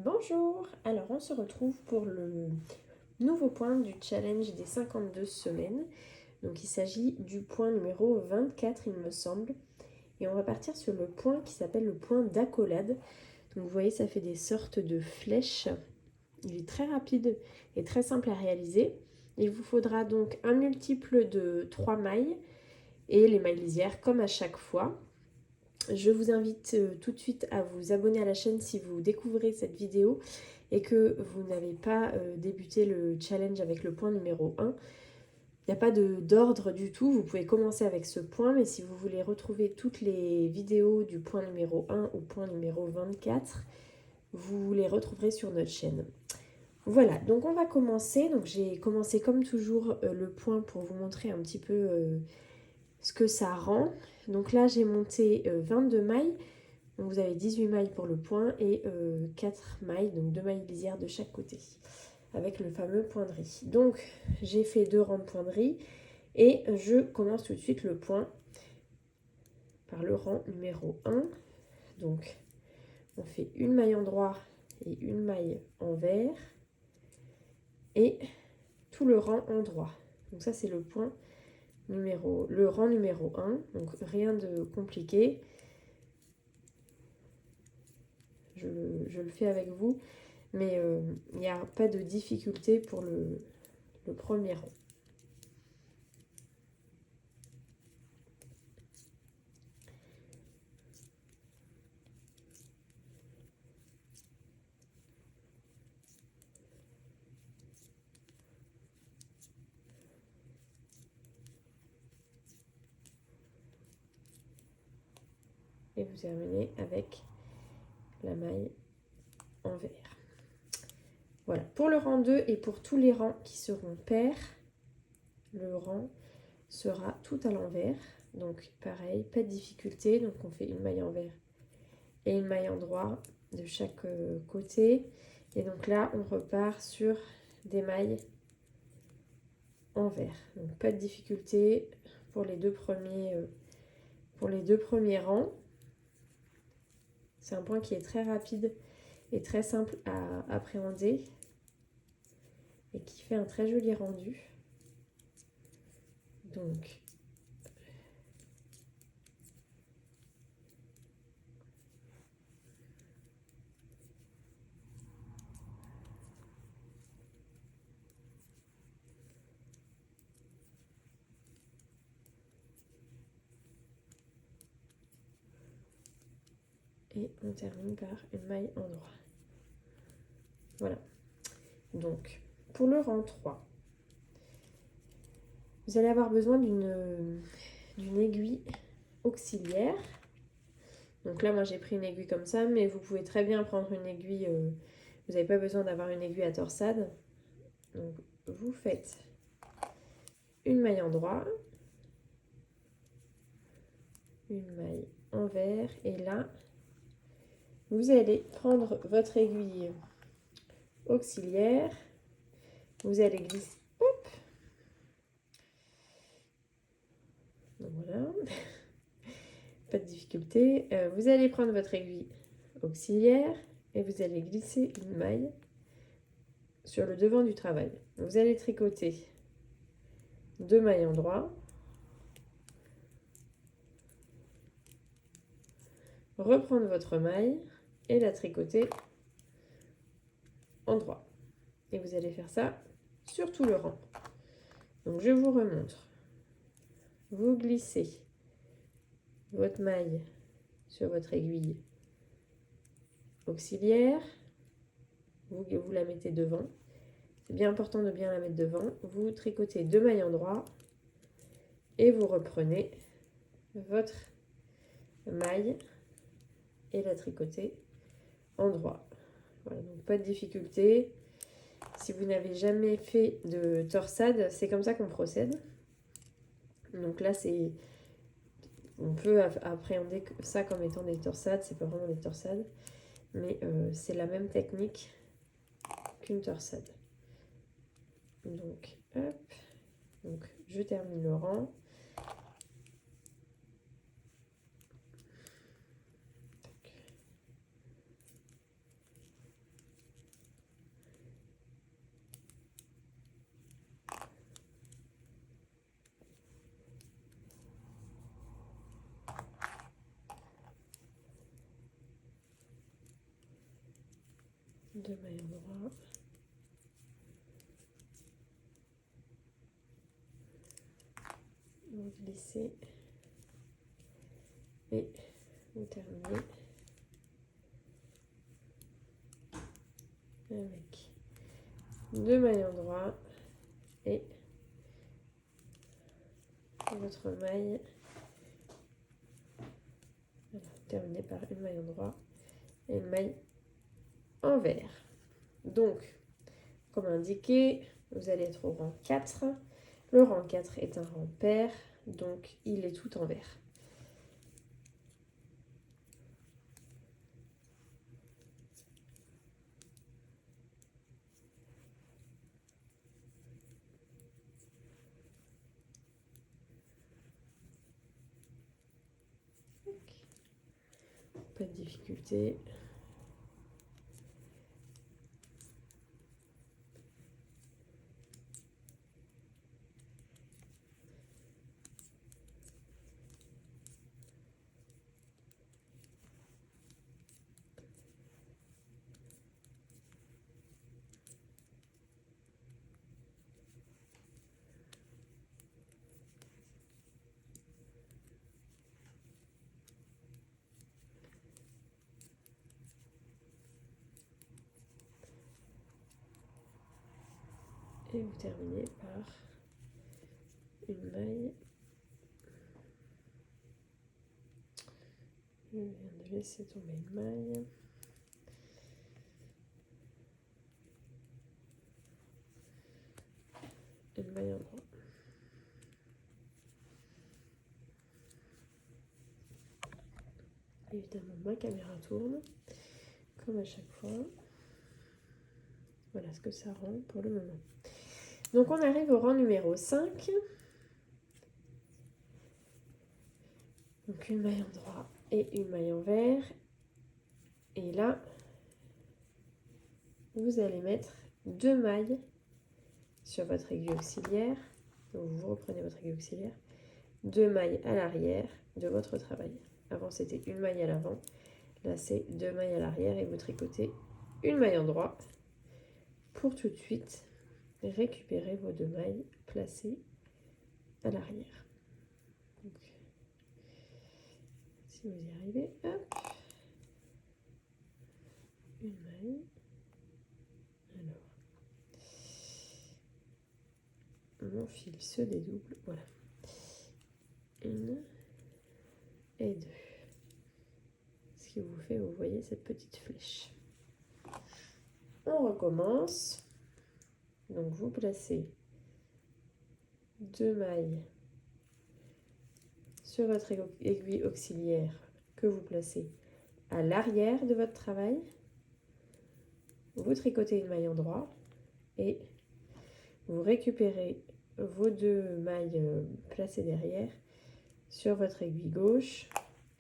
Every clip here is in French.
Bonjour, alors on se retrouve pour le nouveau point du challenge des 52 semaines. Donc il s'agit du point numéro 24 il me semble. Et on va partir sur le point qui s'appelle le point d'accolade. Donc vous voyez ça fait des sortes de flèches. Il est très rapide et très simple à réaliser. Il vous faudra donc un multiple de 3 mailles et les mailles lisières comme à chaque fois. Je vous invite tout de suite à vous abonner à la chaîne si vous découvrez cette vidéo et que vous n'avez pas débuté le challenge avec le point numéro 1. Il n'y a pas d'ordre du tout, vous pouvez commencer avec ce point, mais si vous voulez retrouver toutes les vidéos du point numéro 1 au point numéro 24, vous les retrouverez sur notre chaîne. Voilà, donc on va commencer. Donc j'ai commencé comme toujours le point pour vous montrer un petit peu ce que ça rend. Donc là j'ai monté 22 mailles. Donc vous avez 18 mailles pour le point et 4 mailles, donc 2 mailles lisières de chaque côté, avec le fameux point de riz. Donc j'ai fait 2 rangs de point de riz et je commence tout de suite le point par le rang numéro 1. Donc on fait une maille en droit et une maille en vert et tout le rang en droit. Donc ça c'est le rang numéro 1, donc rien de compliqué. Je le fais avec vous. Mais il n'y a pas de difficulté pour le premier rang. Et vous terminez avec la maille en vert. Voilà, pour le rang 2 et pour tous les rangs qui seront pairs, le rang sera tout à l'envers. Donc pareil, pas de difficulté. Donc on fait une maille en vert et une maille en droit de chaque côté. Et donc là, on repart sur des mailles en vert. Donc pas de difficulté pour les deux premiers rangs. C'est un point qui est très rapide et très simple à appréhender et qui fait un très joli rendu. Donc, et on termine par une maille en droit. Voilà. Donc, pour le rang 3, vous allez avoir besoin d'une aiguille auxiliaire. Donc là, moi, j'ai pris une aiguille comme ça, mais vous pouvez très bien prendre une aiguille. Vous n'avez pas besoin d'avoir une aiguille à torsade. Donc, vous faites une maille en droit, une maille en vert, et là, vous allez prendre votre aiguille auxiliaire, vous allez glisser, hop, donc voilà, pas de difficulté, vous allez prendre votre aiguille auxiliaire et vous allez glisser une maille sur le devant du travail. Vous allez tricoter 2 mailles en droit, reprendre votre maille et la tricoter en droit. Et vous allez faire ça sur tout le rang. Donc je vous remontre. Vous glissez votre maille sur votre aiguille auxiliaire, vous la mettez devant. C'est bien important de bien la mettre devant. Vous tricotez 2 mailles en droit et vous reprenez votre maille et la tricotez en droit. Voilà, donc pas de difficulté. Si vous n'avez jamais fait de torsade, c'est comme ça qu'on procède. Donc là, on peut appréhender ça comme étant des torsades. C'est pas vraiment des torsades, mais c'est la même technique qu'une torsade. Donc, hop. Donc, je termine le rang. 2 mailles droits. Vous glissez et vous terminez avec 2 mailles droits et votre maille. Voilà, terminez par une maille droite et une maille envers. Donc, comme indiqué, vous allez être au rang 4. Le rang 4 est un rang pair, donc il est tout envers. Pas de difficulté. Et vous terminez par une maille. Je viens de laisser tomber une maille. Une maille en droit. Évidemment, ma caméra tourne, comme à chaque fois. Voilà ce que ça rend pour le moment. Donc on arrive au rang numéro 5. Donc une maille en droit et une maille en vert. Et là, vous allez mettre 2 mailles sur votre aiguille auxiliaire. Donc vous reprenez votre aiguille auxiliaire. 2 mailles à l'arrière de votre travail. Avant c'était une maille à l'avant. Là c'est 2 mailles à l'arrière et vous tricotez une maille en droit pour tout de suite récupérer vos 2 mailles placées à l'arrière. Si vous y arrivez, hop, une maille. Alors, mon fil se dédouble, voilà. Une et 2. Ce qui vous fait, vous voyez cette petite flèche. On recommence. Donc vous placez 2 mailles sur votre aiguille auxiliaire que vous placez à l'arrière de votre travail. Vous tricotez une maille en droit et vous récupérez vos 2 mailles placées derrière sur votre aiguille gauche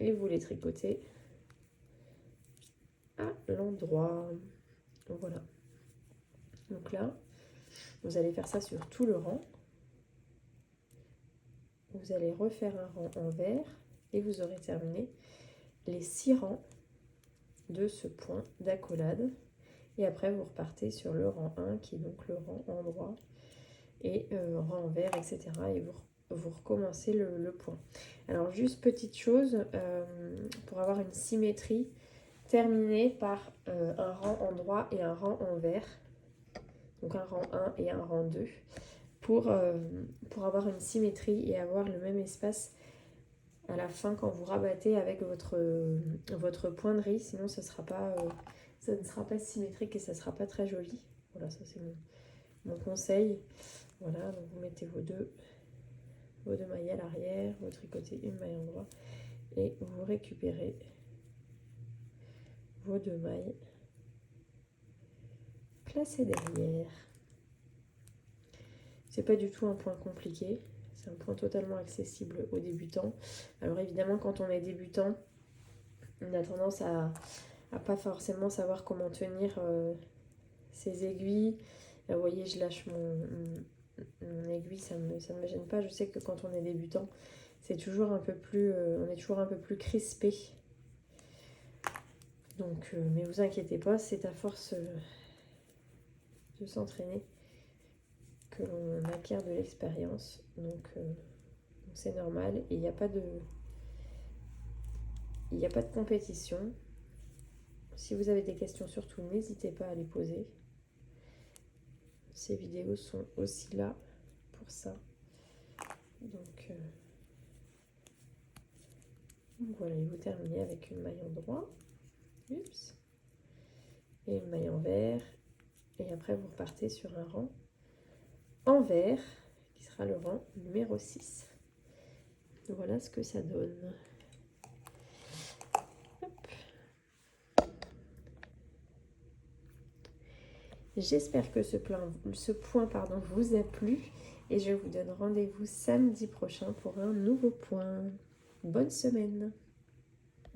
et vous les tricotez à l'endroit. Voilà. Donc là, vous allez faire ça sur tout le rang. Vous allez refaire un rang envers et vous aurez terminé les 6 rangs de ce point d'accolade. Et après, vous repartez sur le rang 1 qui est donc le rang en droit et rang envers, etc. Et vous recommencez le point. Alors, juste petite chose, pour avoir une symétrie, terminez par un rang en droit et un rang envers. Donc un rang 1 et un rang 2. Pour avoir une symétrie et avoir le même espace à la fin quand vous rabattez avec votre poinderie, sinon ça ne sera pas symétrique et ça ne sera pas très joli. Voilà, ça c'est mon conseil. Voilà, donc vous mettez vos deux mailles à l'arrière, vous tricotez une maille en droit et vous récupérez vos 2 mailles placées derrière. C'est pas du tout un point compliqué. C'est un point totalement accessible aux débutants. Alors évidemment, quand on est débutant, on a tendance à pas forcément savoir comment tenir ses aiguilles. Là, vous voyez, je lâche mon aiguille, ça ne me gêne pas. Je sais que quand on est débutant, c'est toujours un peu plus, on est toujours un peu plus crispé. Donc, mais vous inquiétez pas, c'est à force de s'entraîner que l'on acquiert de l'expérience. Donc c'est normal et il n'y a pas de compétition. Si vous avez des questions, surtout n'hésitez pas à les poser. Ces vidéos sont aussi là pour ça. Donc voilà, et vous terminez avec une maille en droit. Oups. Et une maille en vert. Et après vous repartez sur un rang en vert qui sera le rang numéro 6. Voilà ce que ça donne. J'espère que ce point vous a plu et je vous donne rendez-vous samedi prochain pour un nouveau point. Bonne semaine!